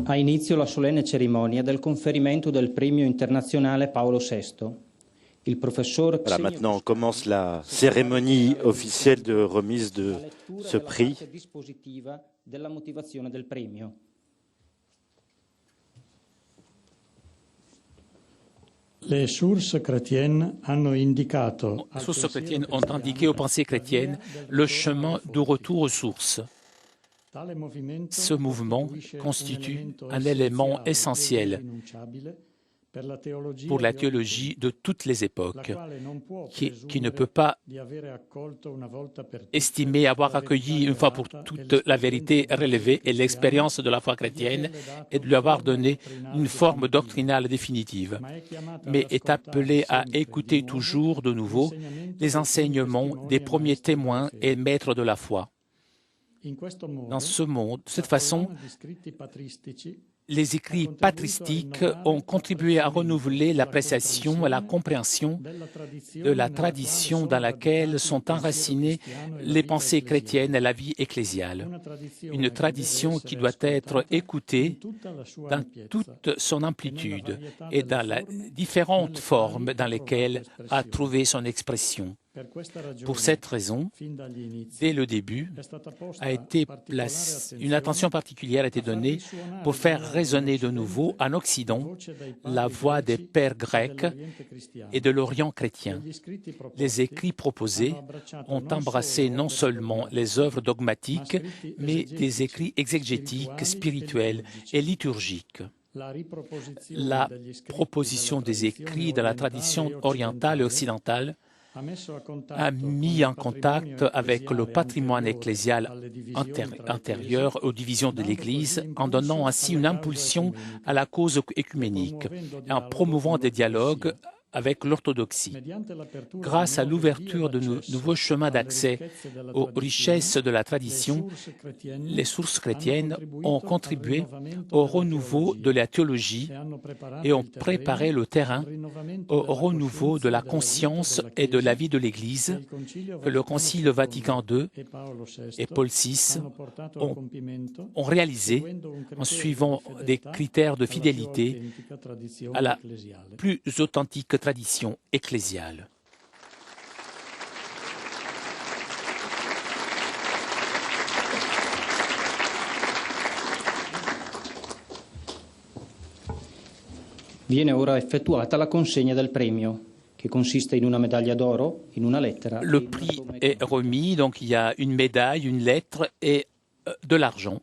Ha inizio la solenne cerimonia del conferimento del premio internazionale Paolo VI. Il professor Voilà, maintenant commence la cérémonie officielle de remise de ce prix. Della motivazione del premio. Les sources chrétiennes ont indiqué aux pensées chrétiennes le chemin du retour aux sources. Ce mouvement constitue un élément essentiel pour la théologie de toutes les époques, qui ne peut pas estimer avoir accueilli une fois pour toutes la vérité relevée et l'expérience de la foi chrétienne et de lui avoir donné une forme doctrinale définitive, mais est appelé à écouter toujours de nouveau les enseignements des premiers témoins et maîtres de la foi. Dans ce monde, de cette façon, les écrits patristiques ont contribué à renouveler l'appréciation et la compréhension de la tradition dans laquelle sont enracinées les pensées chrétiennes et la vie ecclésiale. Une tradition qui doit être écoutée dans toute son amplitude et dans les différentes formes dans lesquelles a trouvé son expression. Pour cette raison, dès le début, une attention particulière a été donnée pour faire résonner de nouveau en Occident la voix des pères grecs et de l'Orient chrétien. Les écrits proposés ont embrassé non seulement les œuvres dogmatiques, mais des écrits exégétiques, spirituels et liturgiques. La proposition des écrits de la tradition orientale et occidentale a mis en contact avec le patrimoine ecclésial antérieur aux divisions de l'Église, en donnant ainsi une impulsion à la cause œcuménique et en promouvant des dialogues avec l'orthodoxie. Grâce à l'ouverture de nouveaux chemins d'accès aux richesses de la tradition, les sources chrétiennes ont contribué au renouveau de la théologie et ont préparé le terrain au renouveau de la conscience et de la vie de l'Église que le Concile Vatican II et Paul VI ont réalisé en suivant des critères de fidélité à la plus authentique tradition ecclésiale. Viene ora effettuata la consegna del premio, che consiste in una medaglia d'oro, in una lettera. Le prix est remis, donc il y a une médaille, une lettre et de l'argent.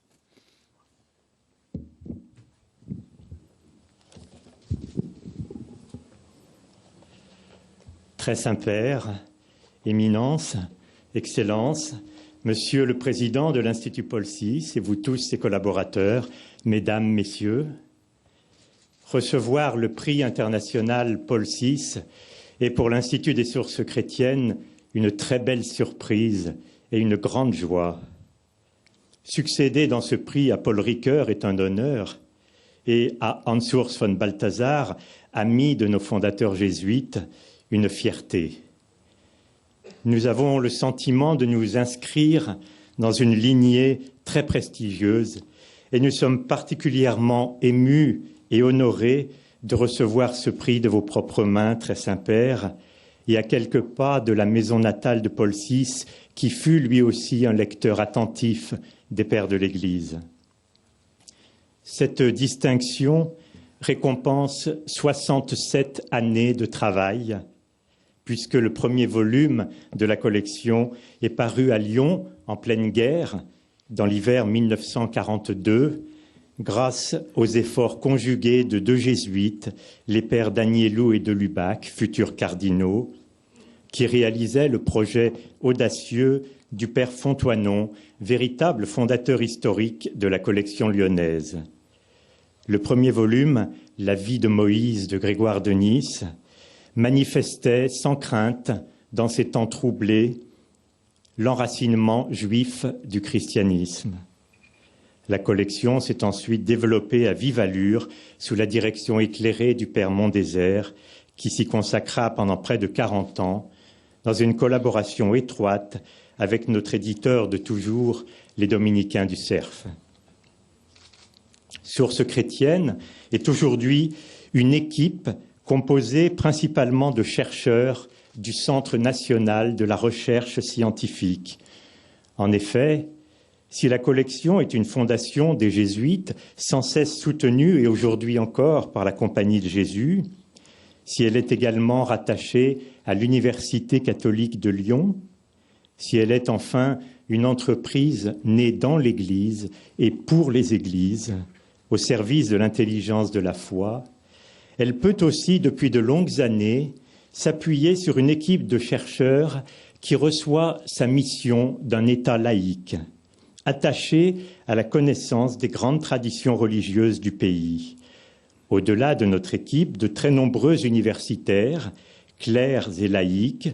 Très Saint-Père, Éminence, Excellence, Monsieur le Président de l'Institut Paul VI et vous tous ses collaborateurs, Mesdames, Messieurs, recevoir le prix international Paul VI est pour l'Institut des sources chrétiennes une très belle surprise et une grande joie. Succéder dans ce prix à Paul Ricoeur est un honneur et à Hans Urs von Balthasar, ami de nos fondateurs jésuites, une fierté. Nous avons le sentiment de nous inscrire dans une lignée très prestigieuse et nous sommes particulièrement émus et honorés de recevoir ce prix de vos propres mains, très Saint-Père, et à quelques pas de la maison natale de Paul VI, qui fut lui aussi un lecteur attentif des pères de l'Église. Cette distinction récompense 67 années de travail, puisque le premier volume de la collection est paru à Lyon en pleine guerre, dans l'hiver 1942, grâce aux efforts conjugués de deux jésuites, les pères d'Agnelou et de Lubac, futurs cardinaux, qui réalisaient le projet audacieux du père Fontoinon, véritable fondateur historique de la collection lyonnaise. Le premier volume, La vie de Moïse de Grégoire de Nice, manifestait sans crainte, dans ces temps troublés, l'enracinement juif du christianisme. La collection s'est ensuite développée à vive allure sous la direction éclairée du père Mondésert, qui s'y consacra pendant près de 40 ans, dans une collaboration étroite avec notre éditeur de toujours, les Dominicains du Cerf. Sources chrétiennes est aujourd'hui une équipe composée principalement de chercheurs du Centre national de la recherche scientifique. En effet, si la collection est une fondation des Jésuites, sans cesse soutenue et aujourd'hui encore par la Compagnie de Jésus, si elle est également rattachée à l'Université catholique de Lyon, si elle est enfin une entreprise née dans l'Église et pour les Églises, au service de l'intelligence de la foi, elle peut aussi, depuis de longues années, s'appuyer sur une équipe de chercheurs qui reçoit sa mission d'un État laïque, attaché à la connaissance des grandes traditions religieuses du pays. Au-delà de notre équipe, de très nombreux universitaires, clercs et laïcs,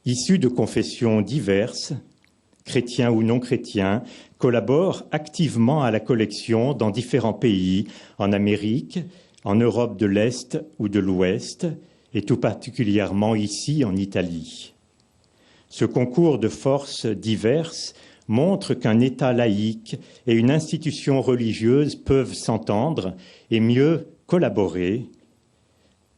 issus de confessions diverses, chrétiens ou non chrétiens, collaborent activement à la collection dans différents pays, en Amérique, en Europe de l'Est ou de l'Ouest, et tout particulièrement ici en Italie. Ce concours de forces diverses montre qu'un État laïque et une institution religieuse peuvent s'entendre et mieux collaborer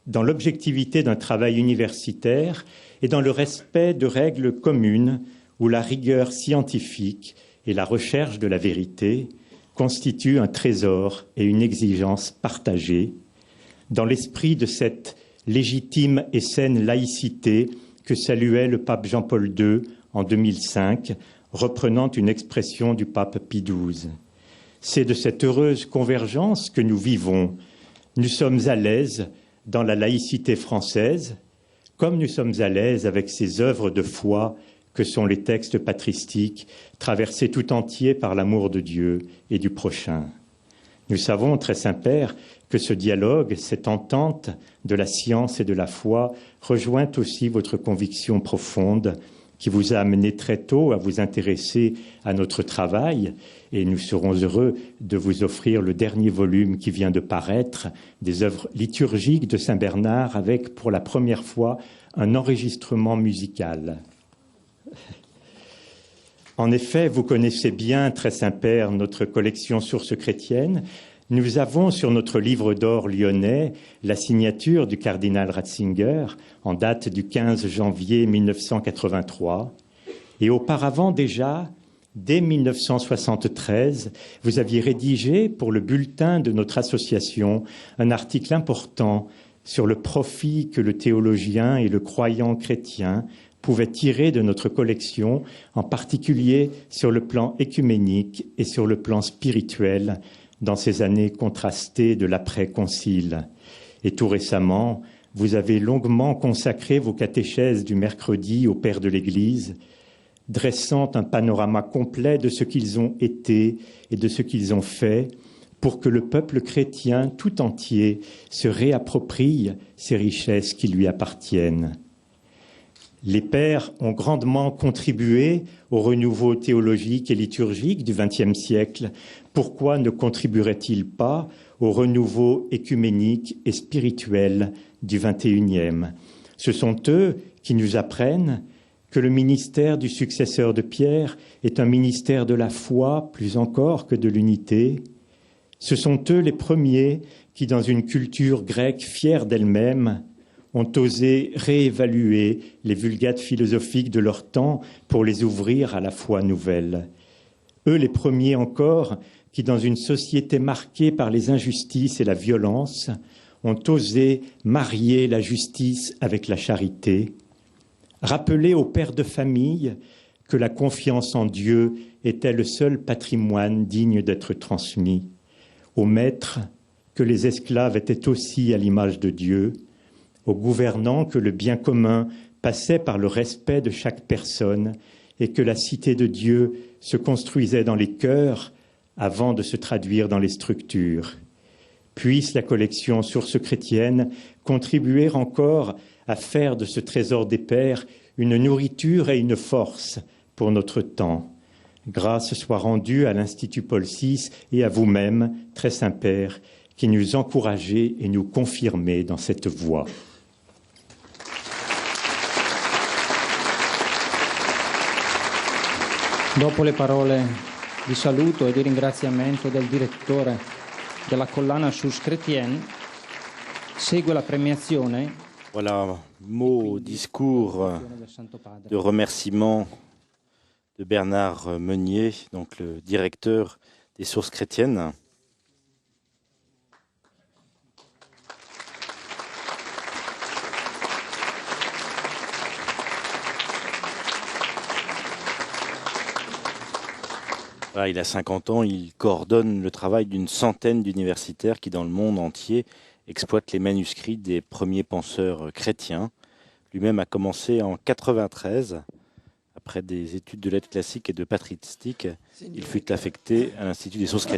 dans l'objectivité d'un travail universitaire et dans le respect de règles communes où la rigueur scientifique et la recherche de la vérité constituent un trésor et une exigence partagée, dans l'esprit de cette légitime et saine laïcité que saluait le pape Jean-Paul II en 2005, reprenant une expression du pape Pie XII. C'est de cette heureuse convergence que nous vivons. Nous sommes à l'aise dans la laïcité française, comme nous sommes à l'aise avec ces œuvres de foi que sont les textes patristiques, traversés tout entiers par l'amour de Dieu et du prochain. Nous savons, très Saint-Père, que ce dialogue, cette entente de la science et de la foi rejoint aussi votre conviction profonde qui vous a amené très tôt à vous intéresser à notre travail, et nous serons heureux de vous offrir le dernier volume qui vient de paraître, des œuvres liturgiques de Saint Bernard, avec pour la première fois un enregistrement musical. En effet, vous connaissez bien, très Saint-Père, notre collection Sources chrétiennes. Nous avons sur notre livre d'or lyonnais la signature du cardinal Ratzinger en date du 15 janvier 1983. Et auparavant déjà, dès 1973, vous aviez rédigé pour le bulletin de notre association un article important sur le profit que le théologien et le croyant chrétien pouvaient tirer de notre collection, en particulier sur le plan écuménique et sur le plan spirituel, dans ces années contrastées de l'après-concile. Et tout récemment, vous avez longuement consacré vos catéchèses du mercredi aux pères de l'Église, dressant un panorama complet de ce qu'ils ont été et de ce qu'ils ont fait pour que le peuple chrétien tout entier se réapproprie ces richesses qui lui appartiennent. Les pères ont grandement contribué au renouveau théologique et liturgique du XXe siècle. Pourquoi ne contribueraient-ils pas au renouveau écuménique et spirituel du XXIe? Ce sont eux qui nous apprennent que le ministère du successeur de Pierre est un ministère de la foi plus encore que de l'unité. Ce sont eux les premiers qui, dans une culture grecque fière d'elle-même, ont osé réévaluer les vulgates philosophiques de leur temps pour les ouvrir à la foi nouvelle. Eux les premiers encore qui, dans une société marquée par les injustices et la violence, ont osé marier la justice avec la charité, rappeler aux pères de famille que la confiance en Dieu était le seul patrimoine digne d'être transmis, aux maîtres que les esclaves étaient aussi à l'image de Dieu, aux gouvernants que le bien commun passait par le respect de chaque personne et que la cité de Dieu se construisait dans les cœurs avant de se traduire dans les structures. Puisse la collection Sources chrétiennes contribuer encore à faire de ce trésor des pères une nourriture et une force pour notre temps. Grâce soit rendue à l'Institut Paul VI et à vous-même, très Saint-Père, qui nous encouragez et nous confirmez dans cette voie. Dopo le parole di saluto e di ringraziamento del direttore della collana Sources Chrétiennes segue la premiazione Voilà, mot, discours del Santo Padre. de remerciement de Bernard Meunier, donc le directeur des Sources chrétiennes. Voilà, il a 50 ans, il coordonne le travail d'une centaine d'universitaires qui, dans le monde entier, exploitent les manuscrits des premiers penseurs chrétiens. Lui-même a commencé en 93. Après des études de lettres classiques et de patristique, il fut affecté à l'Institut des Sources chrétiennes.